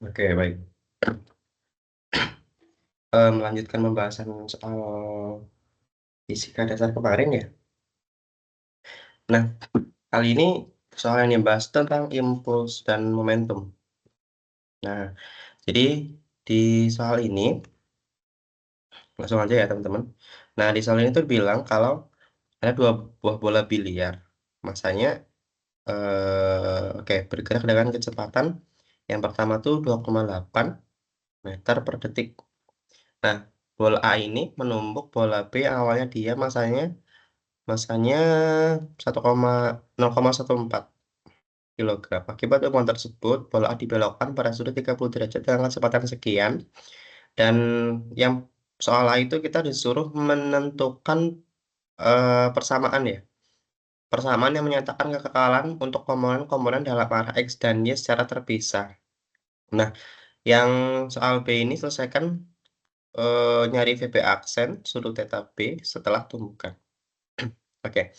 Oke, baik. Melanjutkan pembahasan soal fisika dasar kemarin ya. Nah, kali ini soal yang dibahas tentang impuls dan momentum. Nah, jadi di soal ini, langsung aja ya teman-teman. Nah, di soal ini tuh bilang kalau ada dua buah bola biliar. Masanya, oke, bergerak dengan kecepatan yang pertama tuh 2,8 meter per detik. Nah, bola A ini menumbuk bola B yang awalnya dia masanya 0,14 kilogram. Akibat temuan tersebut, bola A dibelokkan pada sudut 30 derajat dengan kecepatan sekian. Dan yang soal A itu kita disuruh menentukan persamaan ya. Persamaan yang menyatakan kekekalan untuk komponen-komponen dalam arah X dan Y secara terpisah. Nah, yang soal B ini selesaikan nyari VB aksen sudut theta B setelah tumbukan. Oke,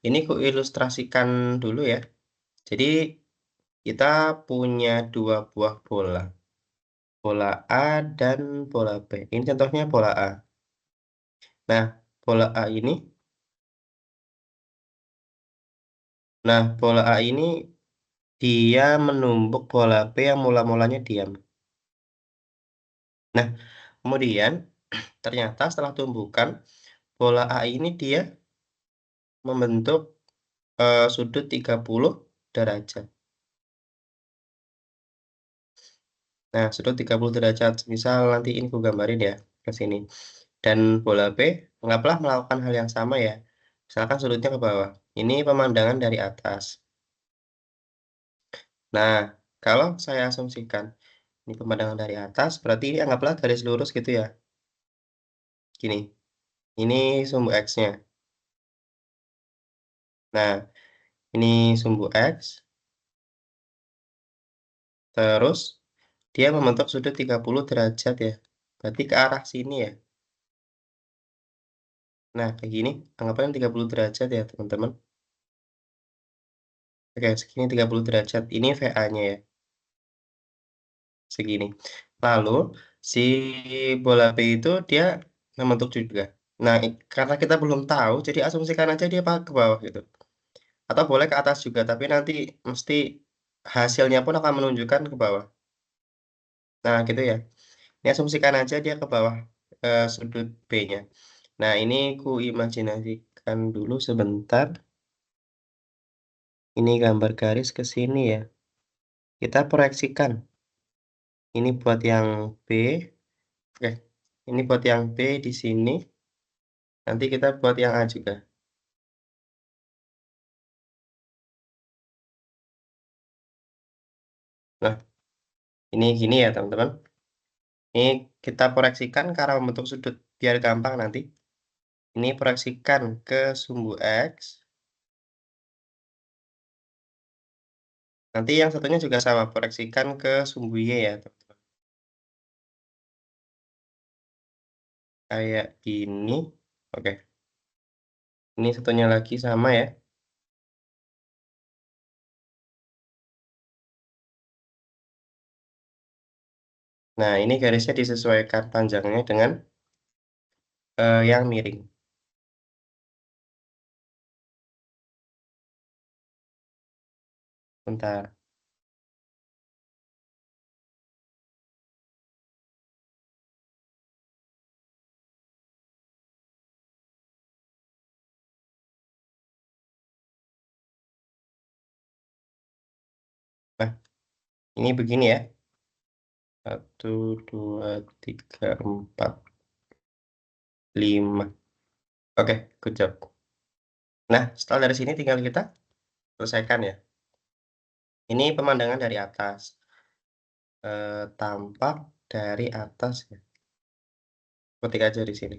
ini ku ilustrasikan dulu ya. Jadi kita punya dua buah bola, bola A dan bola B. Ini contohnya bola A. Nah, bola A ini, bola A ini dia menumbuk bola B yang mula-mulanya diam. Nah, kemudian ternyata setelah tumbukan, bola A ini dia membentuk sudut 30 derajat. Nah, sudut 30 derajat. Misal nanti ini gue gambarin ya ke sini. Dan bola B, anggaplah melakukan hal yang sama ya. Misalkan sudutnya ke bawah. Ini pemandangan dari atas. Nah, kalau saya asumsikan ini pemandangan dari atas, berarti ini anggaplah garis lurus gitu ya. Gini, ini sumbu X-nya. Nah, ini sumbu X, terus dia membentuk sudut 30 derajat ya. Berarti ke arah sini ya. Nah, kayak gini, anggapnya 30 derajat ya teman-teman. Oke, segini 30 derajat. Ini VA-nya ya. Segini. Lalu si bola B itu dia membentuk juga. Nah, karena kita belum tahu, jadi asumsikan aja dia ke bawah gitu. Atau boleh ke atas juga, tapi nanti mesti hasilnya pun akan menunjukkan ke bawah. Nah, gitu ya. Ini asumsikan aja dia ke bawah sudut B-nya. Nah, ini ku imajinasikan dulu sebentar. Ini gambar garis ke sini ya. Kita proyeksikan. Ini buat yang B. Oke, ini buat yang B di sini. Nanti kita buat yang A juga. Nah, ini gini ya teman-teman. Ini kita proyeksikan karena membentuk sudut biar gampang nanti. Ini proyeksikan ke sumbu X. Nanti yang satunya juga sama, proyeksikan ke sumbu Y ya teman-teman. Kayak gini. Oke, ini satunya lagi sama ya. Nah, ini garisnya disesuaikan panjangnya dengan yang miring. Bentar. Nah, ini begini ya. 1, 2, 3, 4, 5. Oke, good job. Nah, setelah dari sini tinggal kita selesaikan ya. Ini pemandangan dari atas. Tampak dari atas ya. Ketik aja di sini.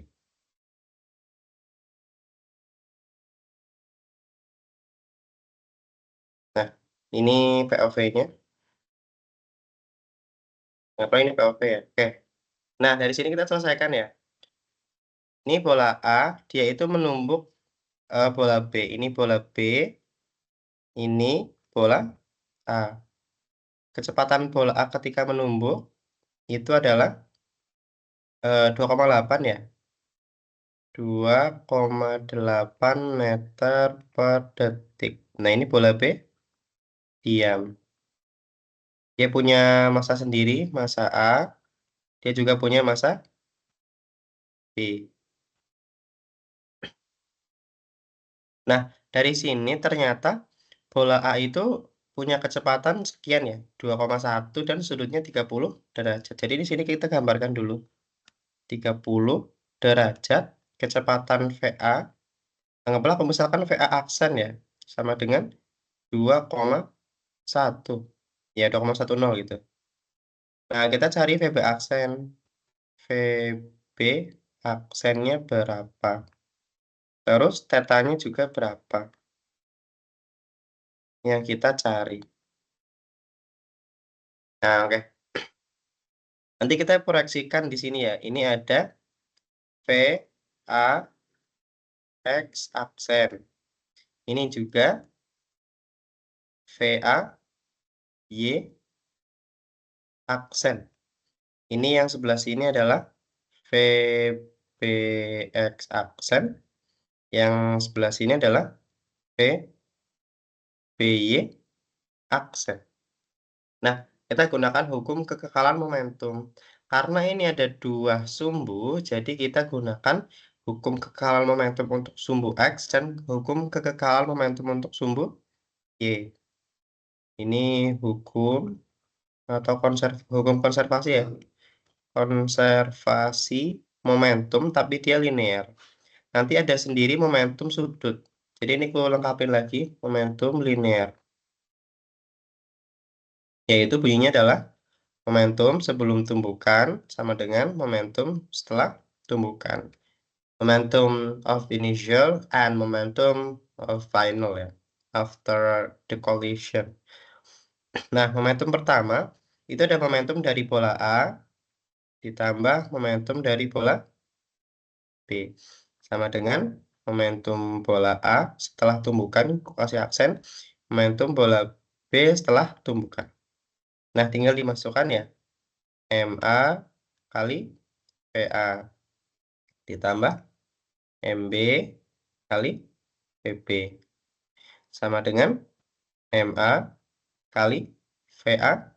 Nah, ini POV-nya. Apa ini POV ya? Oke. Nah, dari sini kita selesaikan ya. Ini bola A, dia itu menumbuk bola B. Ini bola B, ini bola A. kecepatan bola A ketika menumbuk itu adalah 2,8 ya. 2,8 meter per detik. Nah, ini bola B diam. Dia punya massa sendiri, massa A. Dia juga punya massa B. Nah, dari sini ternyata bola A itu punya kecepatan sekian ya, 2,1 dan sudutnya 30 derajat. Jadi di sini kita gambarkan dulu. 30 derajat kecepatan VA. Anggaplah kalau misalkan VA aksen ya, sama dengan 2,1. Ya, 2,10 gitu. Nah, kita cari VB aksen. VB aksennya berapa? Terus tetanya juga berapa yang kita cari. Nah, oke. Nanti kita proyeksikan di sini ya. Ini ada VA X aksen. Ini juga VA Y aksen. Ini yang sebelah sini adalah VBX aksen. Yang sebelah sini adalah VBY aksen. Nah, kita gunakan hukum kekekalan momentum. Karena ini ada dua sumbu, jadi kita gunakan hukum kekekalan momentum untuk sumbu X dan hukum kekekalan momentum untuk sumbu Y. Ini hukum atau hukum konservasi ya. Konservasi momentum, tapi dia linear. Nanti ada sendiri momentum sudut. Jadi ini aku lengkapin lagi, momentum linear. Yaitu bunyinya adalah momentum sebelum tumbukan sama dengan momentum setelah tumbukan. Momentum of initial and momentum of final ya. After the collision. Nah, momentum pertama itu ada momentum dari bola A ditambah momentum dari bola B. Sama dengan momentum bola A setelah tumbukan, aku kasih aksen, momentum bola B setelah tumbukan. Nah, tinggal dimasukkan ya. MA kali PA ditambah MB kali PB sama dengan MA kali VA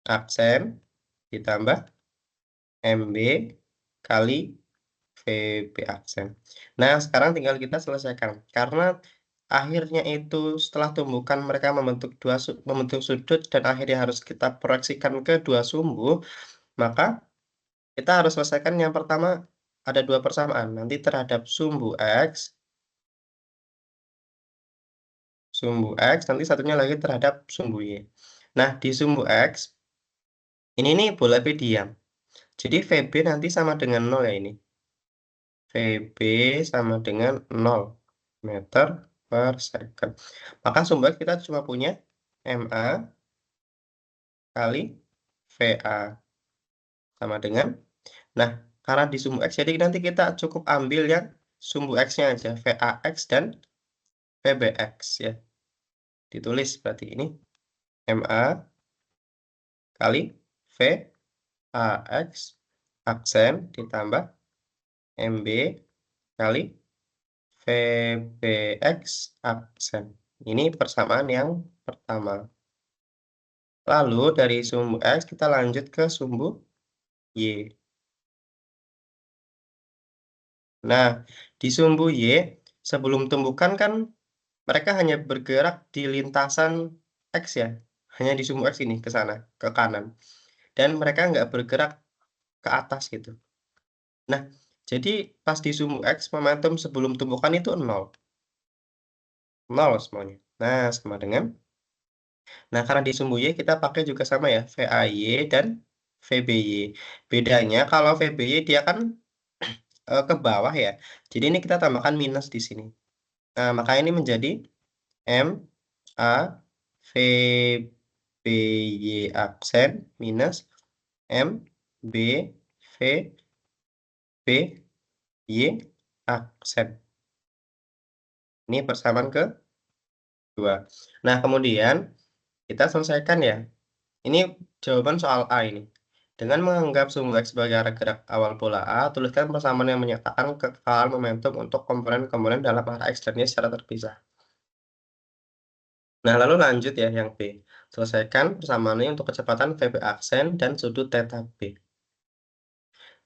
aksen ditambah MB kali VB aksen. Nah, sekarang tinggal kita selesaikan. Karena akhirnya itu setelah tumbukan mereka membentuk sudut dan akhirnya harus kita proyeksikan ke dua sumbu, maka kita harus selesaikan yang pertama ada dua persamaan. Nanti terhadap sumbu X, nanti satunya lagi terhadap sumbu Y. Nah, di sumbu X, ini nih bola B diam. Jadi VB nanti sama dengan 0 ya ini. VB sama dengan 0 meter per second. Maka sumbu X kita cuma punya MA kali VA sama dengan. Nah, karena di sumbu X, jadi nanti kita cukup ambil yang sumbu X-nya aja. VAX dan VBX ya. Ditulis berarti ini MA kali VAX aksen ditambah MB kali VBX aksen. Ini persamaan yang pertama. Lalu dari sumbu X kita lanjut ke sumbu Y. Nah, di sumbu Y sebelum tumbukan kan mereka hanya bergerak di lintasan X ya. Hanya di sumbu X ini ke sana, ke kanan. Dan mereka nggak bergerak ke atas gitu. Nah, jadi pas di sumbu X momentum sebelum tumbukan itu 0. 0 semuanya. Nah, sama dengan. Nah, karena di sumbu Y kita pakai juga sama ya, VAY dan VBY. Bedanya kalau VBY dia kan ke bawah ya. Jadi ini kita tambahkan minus di sini. Nah, maka ini menjadi M A V B Y aksen minus M B V B Y aksen. Ini persamaan kedua. Nah, kemudian kita selesaikan ya. Ini jawaban soal A ini. Dengan menganggap sumbu X sebagai arah gerak awal bola A, tuliskan persamaan yang menyatakan kekalahan momentum untuk komponen-komponen dalam arah X dan Y secara terpisah. Nah, lalu lanjut ya yang B. Selesaikan persamaannya untuk kecepatan VB aksen dan sudut theta B.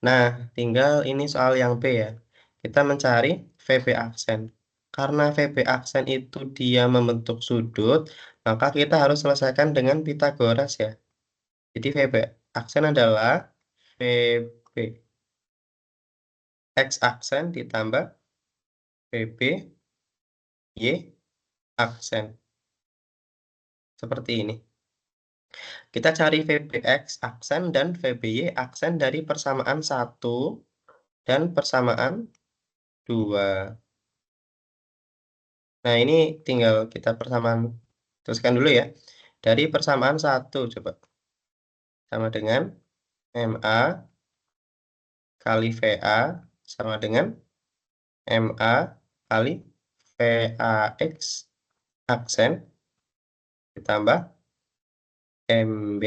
Nah, tinggal ini soal yang B ya. Kita mencari VB aksen. Karena VB aksen itu dia membentuk sudut, maka kita harus selesaikan dengan Pitagoras ya. Jadi VB aksen adalah VB X aksen ditambah VB Y aksen. Seperti ini. Kita cari VBX aksen dan VBY aksen dari persamaan 1 dan persamaan 2. Nah, ini tinggal kita persamaan teruskan dulu ya. Dari persamaan 1 coba. Sama dengan MA kali VA sama dengan MA kali VAX aksen ditambah MB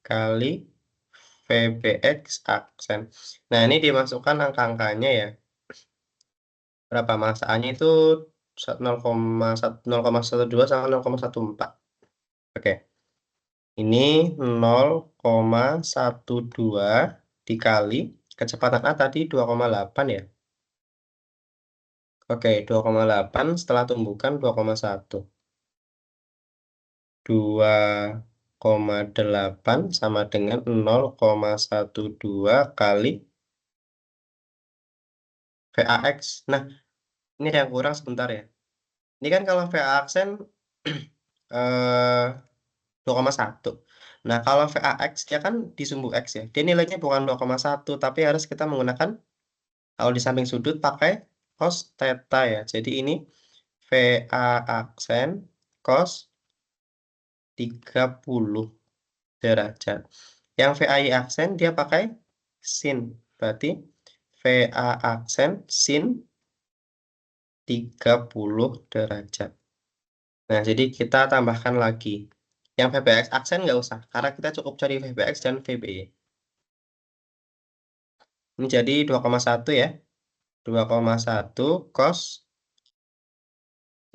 kali VBX aksen. Nah, ini dimasukkan angka-angkanya ya. Berapa masanya itu 0,12 sama 0,14. Oke. Ini 0,12 dikali kecepatan A tadi 2,8 ya. Oke, 2,8 setelah tumbukan 2,1. 2,8 sama dengan 0,12 kali VAX. Nah, ini ada yang kurang sebentar ya. Ini kan kalau VA aksen 2,1. Nah, kalau VAX dia kan di sumbu X ya. Dia nilainya bukan 2,1, tapi harus kita menggunakan kalau di samping sudut pakai cos theta ya. Jadi ini VA aksen cos 30 derajat. Yang VAY aksen dia pakai sin. Berarti VA aksen sin 30 derajat. Nah, jadi kita tambahkan lagi. Yang VBX aksen nggak usah, karena kita cukup cari VBX dan VBY. Ini jadi 2,1 ya. 2,1 cos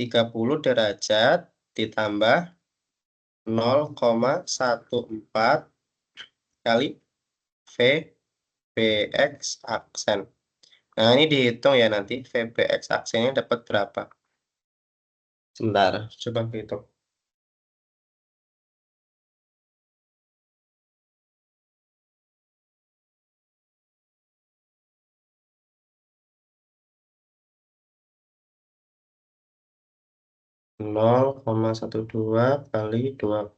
30 derajat ditambah 0,14 kali VBX aksen. Nah, ini dihitung ya nanti VBX aksennya dapat berapa. Sebentar, coba hitung. 0,12 kali 2,8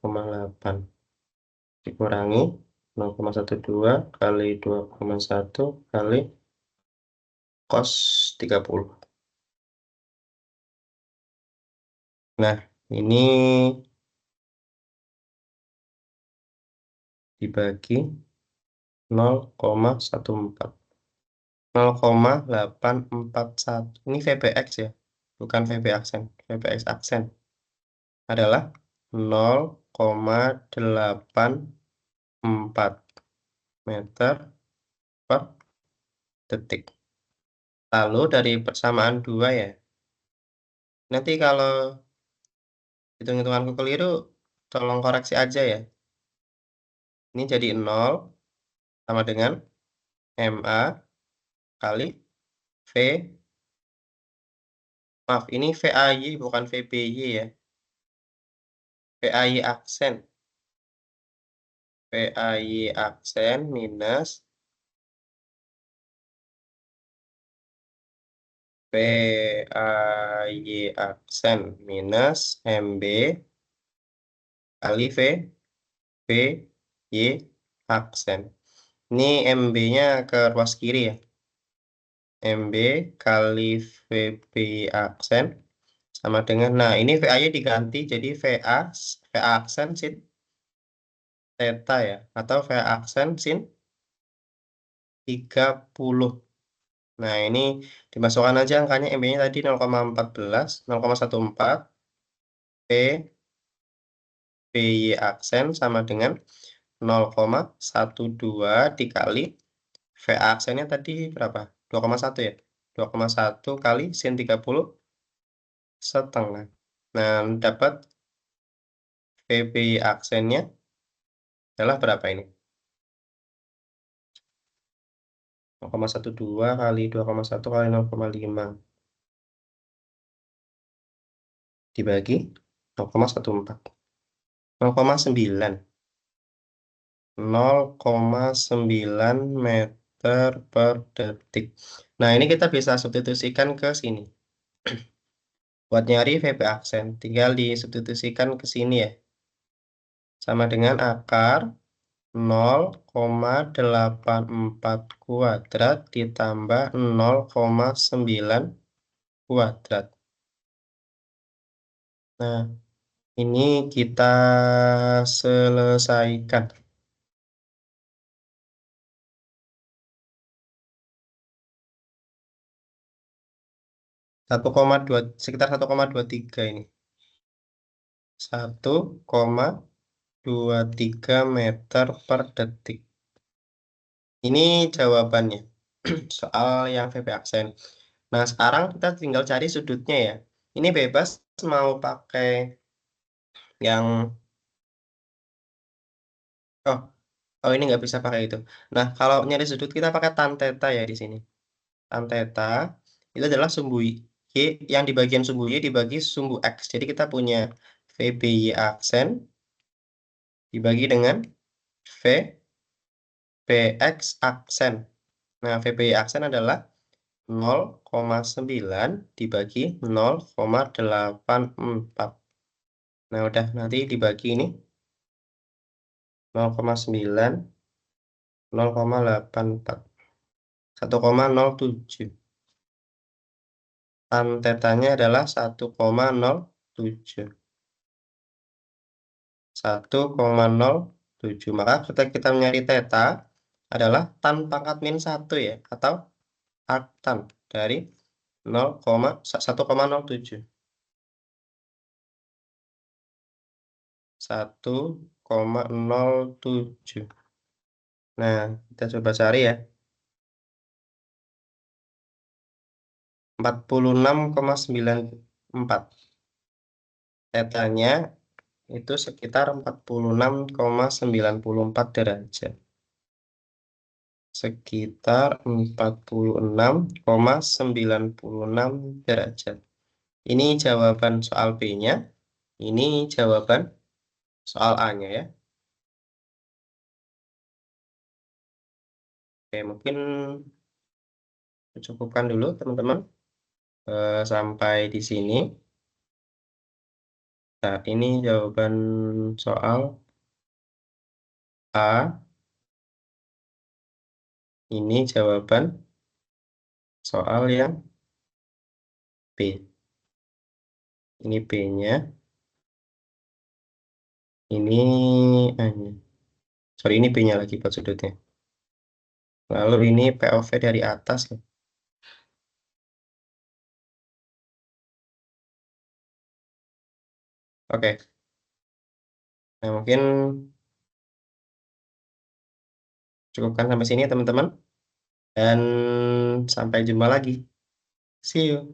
dikurangi 0,12 kali 2,1 kali cos 30. Nah, ini dibagi 0,14. 0,841. Ini VBX ya, bukan VB aksen. VBX aksen adalah 0,84 meter per detik. Lalu dari persamaan 2 ya. Nanti kalau hitung-hitunganku keliru, tolong koreksi aja ya. Ini jadi 0 sama dengan MA kali V. Maaf, ini VAY bukan VBY ya. VAY aksen. VAY aksen minus VAY aksen minus MB kali VBY aksen. Ini MB-nya ke ruas kiri ya. MB kali VBY aksen sama dengan, nah ini VA-nya diganti jadi VA aksen sin theta ya. Atau VA aksen sin 30. Nah, ini dimasukkan aja angkanya MB-nya tadi 0,14, 0,14 P VBY aksen sama dengan 0,12 dikali V aksennya tadi berapa? 2,1 ya? 2,1 kali sin 30 setengah. Nah, dapat VBY aksennya adalah berapa ini? 0,12 kali 2,1 kali 0,5 dibagi 0,14. 0,9. 0,9 meter per detik. Nah, ini kita bisa substitusikan ke sini. Buat nyari VB aksen, tinggal disubstitusikan ke sini ya. Sama dengan akar 0,84 kuadrat ditambah 0,9 kuadrat. Nah, ini kita selesaikan. 1,2, sekitar 1,23 ini. 1,23 meter per detik. Ini jawabannya. Soal yang VB aksen. Nah, sekarang kita tinggal cari sudutnya ya. Ini bebas mau pakai yang... Oh, oh ini nggak bisa pakai itu. Nah, kalau nyari sudut kita pakai tan theta ya di sini. Tan theta itu adalah sumbu Y yang di bagian sumbu Y dibagi sumbu X. Jadi kita punya VBY aksen dibagi dengan VBX aksen. Nah, VBY aksen adalah 0,9 dibagi 0,84. Nah, udah nanti dibagi ini 0,9, 0,84, 1,07. Tan tetanya adalah 1,07. 1,07. Maka ketika kita mencari theta adalah tan pangkat min 1 ya, atau arctan dari 1,07. 1,07. Nah, kita coba cari ya. 46,94. Tetanya itu sekitar 46,94 derajat. Sekitar 46,96 derajat. Ini jawaban soal B-nya. Ini jawaban soal A-nya ya. Oke, mungkin cukupkan dulu teman-teman. Sampai di sini. Nah, ini jawaban soal A. Ini jawaban soal yang B. Ini B-nya. Ini A-nya. Sorry, ini B-nya lagi buat sudutnya. Lalu ini POV dari atas ya. Oke. Nah, mungkin cukupkan sampai sini ya teman-teman. Dan sampai jumpa lagi. See you.